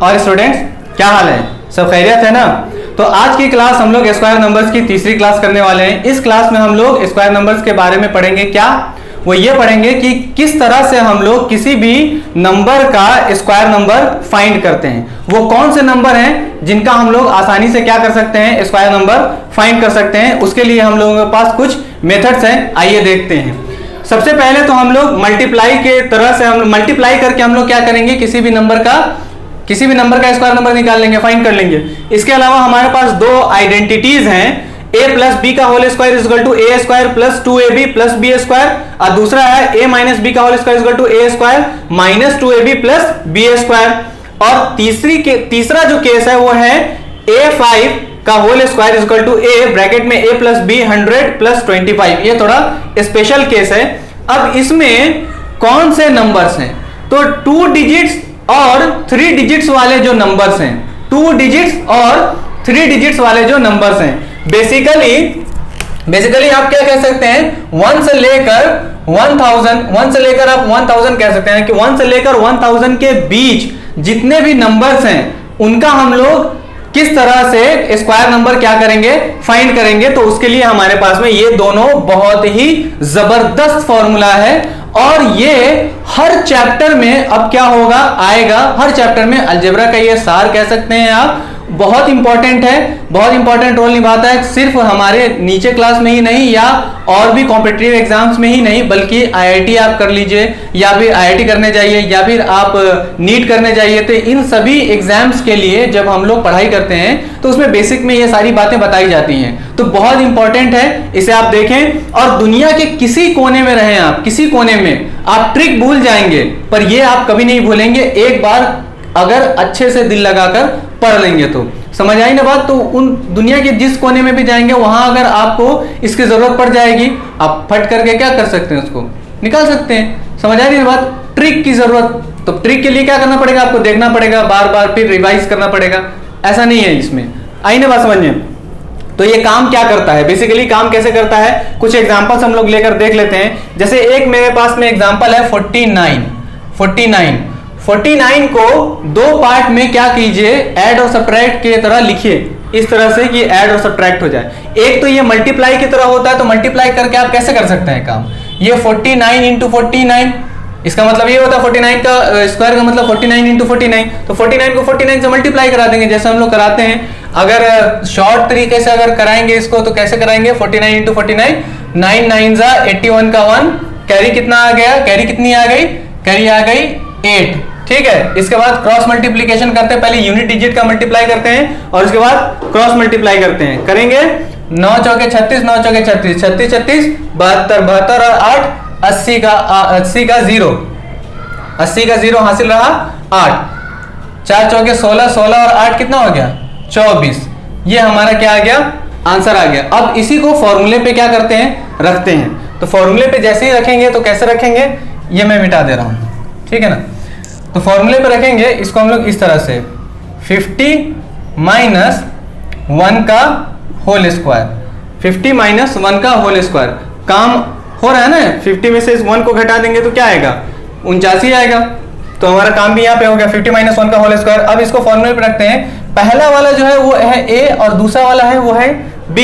और स्टूडेंट्स क्या हाल है, सब खैरियत है ना। तो आज की क्लास हम लोग स्क्वायर नंबर्स की तीसरी क्लास करने वाले हैं। इस क्लास में हम लोग स्क्वायर नंबर्स के बारे में पढ़ेंगे। क्या वो ये पढ़ेंगे कि किस तरह से हम लोग किसी भी नंबर का स्क्वायर नंबर फाइंड करते हैं। वो कौन से नंबर हैं जिनका हम लोग आसानी से क्या कर सकते हैं, स्क्वायर नंबर फाइंड कर सकते हैं। उसके लिए हम लोगों के पास कुछ मेथड्स हैं, आइए देखते हैं। सबसे पहले तो हम लोग मल्टीप्लाई के तरह से हम मल्टीप्लाई करके हम लोग क्या करेंगे, किसी भी नंबर का स्क्वायर नंबर निकाल लेंगे, फाइंड कर लेंगे। इसके अलावा हमारे पास दो आइडेंटिटीज हैं, a प्लस बी का whole square is equal to A square plus 2ab plus B square, और दूसरा है a माइनस बी का whole square is equal to A square minus 2ab plus B square. और तीसरा जो case है वो है a5 का whole square is equal to a bracket में a प्लस बी 100 प्लस 25। ये थोड़ा स्पेशल केस है। अब इसमें कौन से नंबर्स हैं, तो 2 डिजिट्स और 3 डिजिट्स वाले जो नंबर्स हैं, 2 डिजिट्स और 3 डिजिट्स वाले जो नंबर्स हैं, बेसिकली आप क्या कह सकते हैं, 1 से लेकर 1000 आप 1000 कह सकते हैं कि 1 से लेकर 1000 के बीच जितने भी नंबर्स हैं उनका हम लोग किस तरह से स्क्वायर नंबर क्या करेंगे, फाइंड करेंगे। तो उसके लिए हमारे पास में ये दोनों बहुत ही जबरदस्त फॉर्मूला है और ये हर चैप्टर में अब क्या होगा, आएगा। हर चैप्टर में अलजेब्रा का ये सार कह सकते हैं आप, बहुत इंपॉर्टेंट है, बहुत इंपॉर्टेंट रोल निभाता है। सिर्फ हमारे नीचे क्लास में ही नहीं या और भी कॉम्पिटिटिव एग्जाम्स में ही नहीं, बल्कि आईआईटी आप कर लीजिए या फिर आईआईटी करने जाइए या फिर आप नीट करने जाइए, तो इन सभी एग्जाम्स के लिए जब हम लोग पढ़ाई करते हैं तो उसमें बेसिक में ये सारी बातें बताई जाती हैं। तो बहुत इंपॉर्टेंट है, इसे आप देखें। और दुनिया के किसी कोने में रहें आप, किसी कोने में, आप ट्रिक भूल जाएंगे पर ये आप कभी नहीं भूलेंगे। एक बार अगर अच्छे से दिल लगाकर पढ़ लेंगे तो समझ आई ना बात। तो उन दुनिया के जिस कोने में भी जाएंगे वहां अगर आपको इसकी जरूरत पड़ जाएगी, आप फट करके क्या कर सकते हैं, उसको निकाल सकते हैं। समझ आ रही है बात। ट्रिक की जरूरत, तो ट्रिक के लिए क्या करना पड़ेगा, आपको देखना पड़ेगा, बार बार फिर रिवाइज करना पड़ेगा, ऐसा नहीं है इसमें। आई ना बात समझ में। तो ये काम क्या करता है, बेसिकली काम कैसे करता है, कुछ एग्जांपल्स हम लोग लेकर देख लेते हैं। जैसे एक मेरे पास में एग्जांपल है 49 को 2 पार्ट में क्या कीजिए, ऐड और सब्ट्रैक्ट की तरह लिखिए, इस तरह से कि ऐड और सब्ट्रैक्ट हो जाए। एक तो ये मल्टीप्लाई की तरह होता है, तो मल्टीप्लाई करके आप कैसे कर सकते हैं काम, ये 49 इंटू 49, इसका मतलब ये होता है 49 का स्क्वायर का मतलब 49 इंटू 49। तो 49 को 49 से मल्टीप्लाई करा देंगे जैसे हम लोग कराते हैं। अगर शॉर्ट तरीके से अगर कराएंगे इसको तो कैसे कराएंगे, 49 इंटू 49, 9 9 जा 81 का 1, कैरी कितना आ गया, कैरी कितनी आ गई, कैरी आ गई 8। ठीक है, इसके बाद क्रॉस मल्टीप्लीकेशन करते हैं, पहले यूनिट डिजिट का मल्टीप्लाई करते हैं और उसके बाद क्रॉस मल्टीप्लाई करते हैं। करेंगे 9 चौके 36, 9 चौके 36, 36 36 72 72 और 8 80 का 0 हासिल रहा 8, 4 चौके 16, 16 और 8 कितना हो गया 24। ये हमारा क्या आ गया, आंसर आ गया। अब इसी को फॉर्मूले पे क्या करते हैं, रखते हैं। तो फॉर्मूले पे जैसे ही रखेंगे तो कैसे रखेंगे, ये मैं मिटा दे रहा हूं, ठीक है ना। तो फॉर्मूले पे रखेंगे इसको हम लोग इस तरह से, 50 माइनस 1 का होल स्क्वायर, 50 माइनस 1 का होल स्क्वायर। काम हो रहा है ना, 50 में से इस 1 को घटा देंगे तो क्या आएगा, 89 आएगा। तो हमारा काम भी यहाँ पे हो गया, 50 माइनस 1 का होल स्क्वायर। अब इसको फॉर्मूले पे रखते हैं, पहला वाला जो है वो है a और दूसरा वाला है वो है b।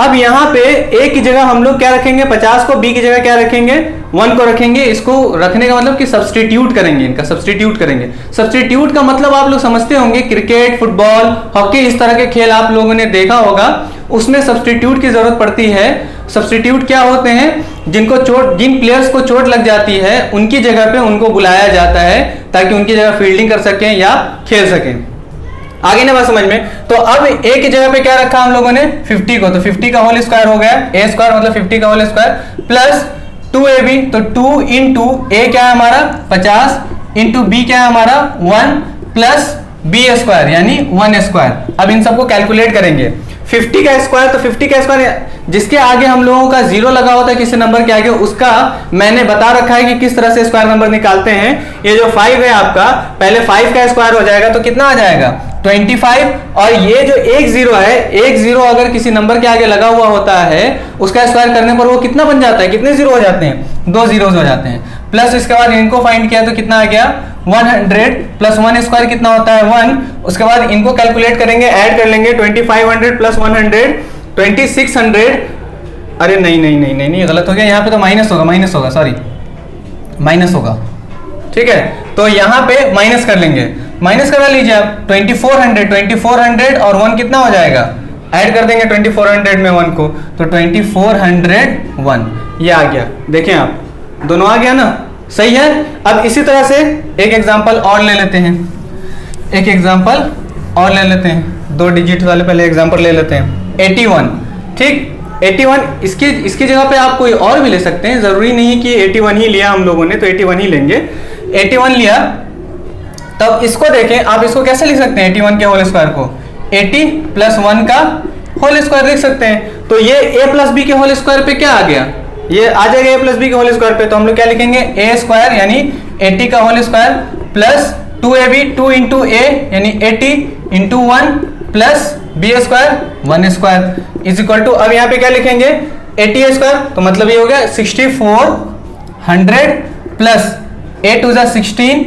अब यहाँ पे a की जगह हम लोग क्या रखेंगे, 50 को, b की जगह क्या रखेंगे, 1 को रखेंगे। इसको रखने का मतलब कि सब्स्टिट्यूट करेंगे, इनका सब्स्टिट्यूट करेंगे। सब्स्टिट्यूट का मतलब आप लोग समझते होंगे, क्रिकेट, फुटबॉल, हॉकी, इस तरह के खेल आप लोगों ने देखा होगा, उसमें सब्स्टिट्यूट की जरूरत पड़ती है। सब्स्टिट्यूट क्या होते हैं, जिन प्लेयर्स को चोट लग जाती है उनकी जगह पे उनको बुलाया जाता है ताकि उनकी जगह फील्डिंग कर सकें या खेल सकें। आगे ना बात समझ में। तो अब a की जगह पे क्या रखा हम लोगों ने, 50 को, तो 50 का होल स्क्वायर हो गया, a स्क्वायर मतलब 50 का होल स्क्वायर प्लस 2ab, तो 2 इंटू a क्या है हमारा 50 इंटू b क्या है हमारा 1 प्लस b स्क्वायर यानी 1 स्क्वायर। अब इन सबको कैलकुलेट करेंगे, 50 का स्क्वायर, तो 50 का स्क्वायर जिसके आगे हम लोगों का 0 लगा होता है किसी नंबर के आगे, उसका मैंने बता रखा है कि किस तरह से स्क्वायर नंबर निकालते हैं। ये जो 5 है आपका, पहले 5 का स्क्वायर हो जाएगा तो कितना आ जाएगा 25, और ये जो एक 0 है, एक 0 अगर किसी नंबर के आगे लगा हुआ होता है उसका स्क्वायर करने पर वो कितना बन जाता है, कितने 0 हो जाते हैं, 2 zeros हो जाते हैं। प्लस इसके बाद इनको फाइंड किया तो कितना आ गया 100 प्लस 1 स्क्वायर कितना होता है 1। उसके बाद इनको कैलकुलेट करेंगे, ऐड कर लेंगे 2500 प्लस 100 2600। अरे नहीं नहीं नहीं नहीं नहीं गलत हो गया, यहाँ पे तो माइनस होगा सॉरी माइनस होगा, ठीक है। तो यहाँ पे माइनस कर लेंगे, माइनस करा लीजिए आप 2400 और 1 कितना हो जाएगा, ऐड कर देंगे 2400 में 1 को, तो 2401 ये आ गया। देखें आप दोनों आ गया ना, सही है। अब इसी तरह से एक एग्जांपल और ले लेते हैं, एक एग्जांपल और ले लेते हैं, 2 डिजिट वाले पहले एग्जांपल ले लेते हैं 81, ठीक 81। इसकी जगह पे आप कोई और भी ले सकते हैं, जरूरी नहीं कि 81 ही लिया हम लोगों ने, तो 81 ही लेंगे। 81 लिया, तब इसको देखें आप, इसको कैसे लिख सकते हैं 81 के होल स्क्वायर को 80 प्लस 1 का होल स्क्वायर लिख सकते हैं। तो ये a प्लस बी के होल स्क्वायर पे क्या आ गया, ये आ जाएगा a प्लस बी के होल स्क्वायर पे, तो हम लोग क्या लिखेंगे a स्क्वायर यानी 80 का whole square plus 2ab 2 into a यानी 80 into 1 plus b square 1 square is equal to, अब यहाँ पे क्या लिखेंगे 80 स्क्वायर, तो मतलब ये हो गया 6400 प्लस a टू जा 16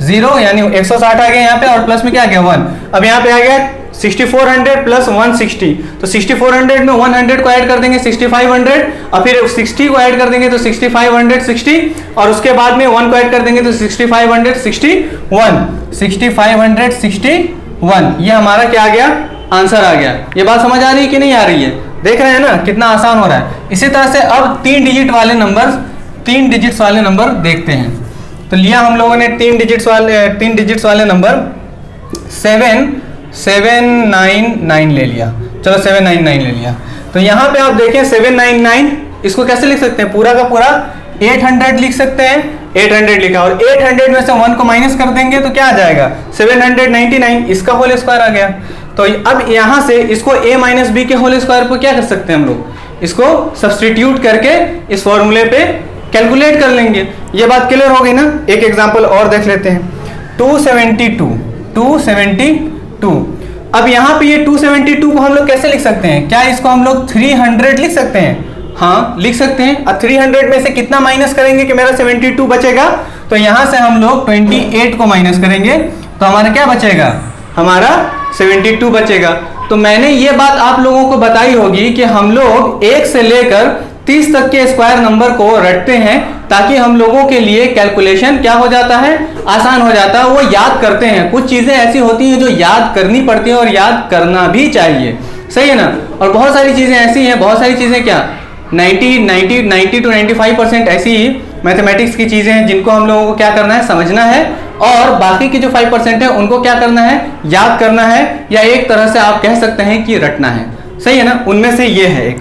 0 यानी 160 आ गया यहाँ पे, और प्लस में क्या आ गया 1। अब यहाँ पे आ गया 6400 प्लस 160, तो 6400 में 100 को ऐड कर देंगे 6500, और फिर 60 को ऐड कर देंगे तो 6560, और उसके बाद में 1 को ऐड कर देंगे तो 6561 ये हमारा क्या आ गया, आंसर आ गया। ये बात समझ आ रही है कि नहीं आ रही है, देख रहे हैं ना कितना आसान हो रहा है। इसी तरह से अब 3 डिजिट्स वाले नंबर देखते हैं। तो लिया हम लोगों ने 3 डिजिट्स वाले नंबर 799 ले लिया, चलो 799 ले लिया। तो यहाँ पे आप देखें 799 इसको कैसे लिख सकते हैं, पूरा का पूरा 800 लिख सकते हैं, 800 लिखा, और 800 में से 1 को माइनस कर देंगे तो क्या आ जाएगा 799, इसका होल स्क्वायर आ गया। तो अब यहाँ से इसको a माइनस बी के होल स्क्वायर पर क्या कर सकते हैं हम लोग, इसको सब्सटीट्यूट करके इस फॉर्मूले पे कैलकुलेट कर लेंगे। ये बात क्लियर हो गई ना। एक एग्जांपल और देख लेते हैं 272। अब यहाँ पे ये 272 को हम लोग कैसे लिख सकते हैं, क्या इसको हम लोग 300 लिख सकते हैं, हाँ लिख सकते हैं। अब 300 में से कितना माइनस करेंगे कि मेरा 72 बचेगा, तो यहाँ से हम लोग 28 को माइनस करेंगे तो हमारा क्या बचेगा, हमारा 72 बचेगा। तो मैंने ये बात आप लोगों को बताई होगी कि हम लोग 1 से लेकर 30 तक के स्क्वायर नंबर को रटते हैं ताकि हम लोगों के लिए कैलकुलेशन क्या हो जाता है, आसान हो जाता है, वो याद करते हैं। कुछ चीजें ऐसी होती हैं जो याद करनी पड़ती हैं और याद करना भी चाहिए, सही है ना। और बहुत सारी चीजें ऐसी हैं, बहुत सारी चीजें क्या 90 to 95% ऐसी मैथमेटिक्स की चीजें हैं जिनको हम लोगों को क्या करना है, समझना है, और बाकी की जो 5% है उनको क्या करना है, याद करना है, या एक तरह से आप कह सकते हैं कि रटना है, सही है ना। उनमें से ये है एक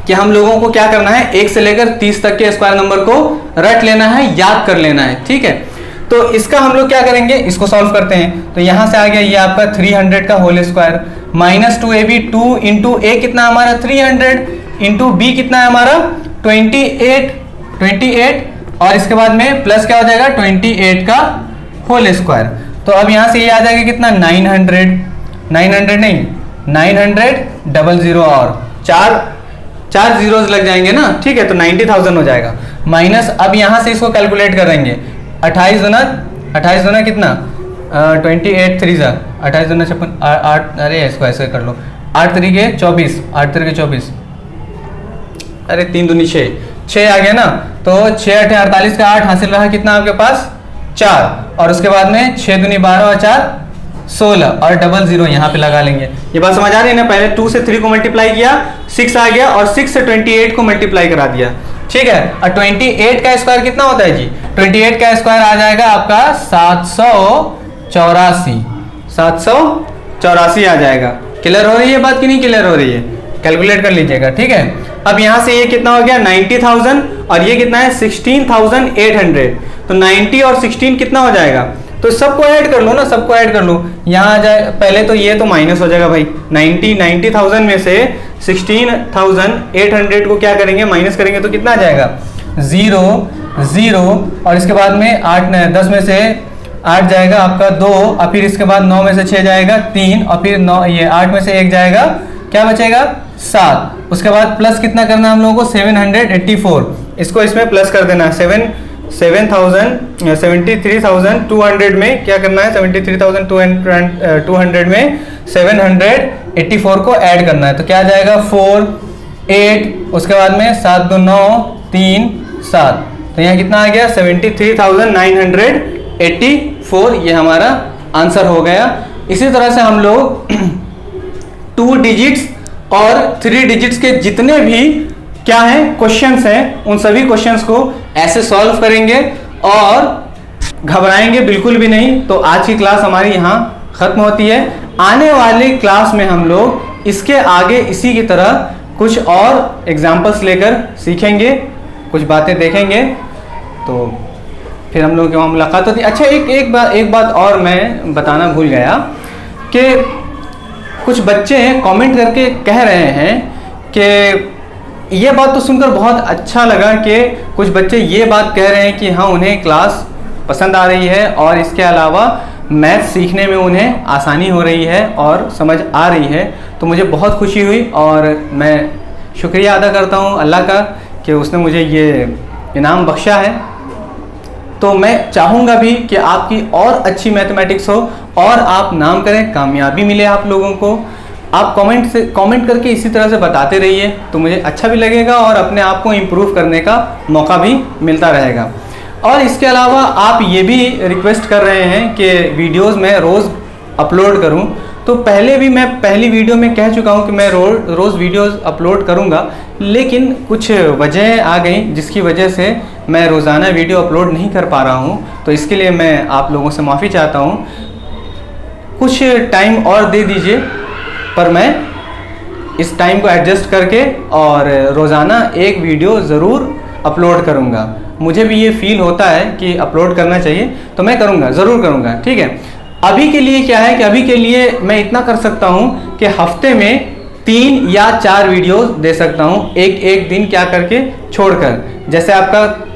कि हम लोगों को क्या करना है, 1 से लेकर 30 तक के स्क्वायर नंबर को रट लेना है, याद कर लेना है, ठीक है। तो इसका हम लोग क्या करेंगे, इसको सॉल्व करते हैं। तो यहां से आ गया ये आपका 300 का whole square minus 2ab 2 into a कितना हमारा 300 इंटू b कितना है हमारा 28, और इसके बाद में प्लस क्या हो जाएगा 28 का होल स्क्वायर। तो अब यहां से ये आ जाएगा कितना 900 नहीं 900 और 4 जीरोस लग जाएंगे ना, ठीक है। तो 90,000 हो जाएगा माइनस, अब यहां से इसको कैलकुलेट करेंगे 28 दुना कितना 28 3 जा 28 दुना 56 8, अरे इसको ऐसे कर लो 8 तरीके 24 अरे 3 दूनी 6 आ गया ना। तो 6 8 48 का 8 हासिल रहा कितना आपके पास 4, और उसके बाद में 6 दूनी 12 और 4 16, और 00 यहाँ पे लगा लेंगे। ये बात समझ आ रही है ना। पहले 2 से 3 को मल्टीप्लाई किया 6 आ गया, और 6 से 28 को मल्टीप्लाई करा दिया, ठीक है। और 28 का स्क्वायर कितना होता है जी, 28 का स्क्वायर आ जाएगा आपका 784 आ जाएगा। क्लियर हो रही है बात कि नहीं क्लियर हो रही है, कैलकुलेट कर लीजिएगा, ठीक है। अब यहाँ से ये कितना हो गया 90,000, और ये कितना है 16,800। तो 90 और 16 कितना हो जाएगा, तो सबको ऐड कर लो ना, सबको ऐड कर लो। यहाँ आ जाए पहले तो ये तो माइनस हो जाएगा भाई, 90,000 में से 16,800 को क्या करेंगे, माइनस करेंगे तो कितना आ जाएगा 0 और इसके बाद में 10 में से 8 जाएगा आपका 2, और फिर इसके बाद 9 में से 6 जाएगा 3, और फिर 9 ये 8 में से 1 जाएगा, क्या बचेगा 7। उसके बाद प्लस कितना करना है हम लोगों को 784, इसको इसमें प्लस कर देना 7 73,200 में क्या करना है, 73,200 में 784 को ऐड करना है। तो क्या आ जाएगा 4 8, उसके बाद में 7 2 9 3 7, तो यहाँ कितना आ गया 73,984, ये हमारा आंसर हो गया। इसी तरह से हम लोग 2 डिजिट्स और 3 डिजिट्स के जितने भी क्या है क्वेश्चंस हैं, उन सभी क्वेश्चंस को ऐसे सॉल्व करेंगे और घबराएंगे बिल्कुल भी नहीं। तो आज की क्लास हमारी यहाँ खत्म होती है। आने वाली क्लास में हम लोग इसके आगे इसी की तरह कुछ और एग्जाम्पल्स लेकर सीखेंगे, कुछ बातें देखेंगे, तो फिर हम लोग की वहाँ मुलाकात होती है। अच्छा, एक बात और मैं बताना भूल गया कि कुछ बच्चे कमेंट करके कह रहे हैं कि ये बात तो सुनकर बहुत अच्छा लगा कि कुछ बच्चे ये बात कह रहे हैं कि हाँ उन्हें क्लास पसंद आ रही है और इसके अलावा मैथ सीखने में उन्हें आसानी हो रही है और समझ आ रही है। तो मुझे बहुत खुशी हुई और मैं शुक्रिया अदा करता हूँ अल्लाह का कि उसने मुझे ये इनाम बख्शा है। तो मैं चाहूँगा भी कि आपकी और अच्छी मैथमेटिक्स हो और आप नाम करें, कामयाबी मिले आप लोगों को। आप कमेंट करके इसी तरह से बताते रहिए तो मुझे अच्छा भी लगेगा और अपने आप को इम्प्रूव करने का मौका भी मिलता रहेगा। और इसके अलावा आप ये भी रिक्वेस्ट कर रहे हैं कि वीडियोस मैं रोज़ अपलोड करूं, तो पहले भी मैं पहली वीडियो में कह चुका हूं कि मैं रोज़ वीडियोस अपलोड करूंगा, लेकिन कुछ वजह आ गई जिसकी वजह से मैं रोज़ाना वीडियो अपलोड नहीं कर पा रहा हूं। तो इसके लिए मैं आप लोगों से माफ़ी चाहता हूं, कुछ टाइम और दे दीजिए, पर मैं इस टाइम को एडजस्ट करके और रोज़ाना एक वीडियो ज़रूर अपलोड करूँगा। मुझे भी ये फील होता है कि अपलोड करना चाहिए, तो मैं करूँगा, ज़रूर करूँगा, ठीक है। अभी के लिए क्या है कि अभी के लिए मैं इतना कर सकता हूँ कि हफ्ते में 3 या 4 वीडियोस दे सकता हूँ, एक दिन क्या करके छोड़कर। जैसे आपका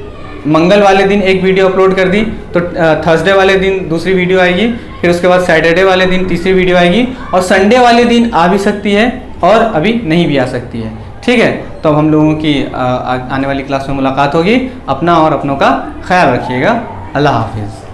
मंगल वाले दिन एक वीडियो अपलोड कर दी तो थर्सडे वाले दिन दूसरी वीडियो आएगी, फिर उसके बाद सैटरडे वाले दिन तीसरी वीडियो आएगी और संडे वाले दिन आ भी सकती है और अभी नहीं भी आ सकती है, ठीक है। तो अब हम लोगों की आने वाली क्लास में मुलाकात होगी। अपना और अपनों का ख्याल रखिएगा। अल्लाह हाफिज़।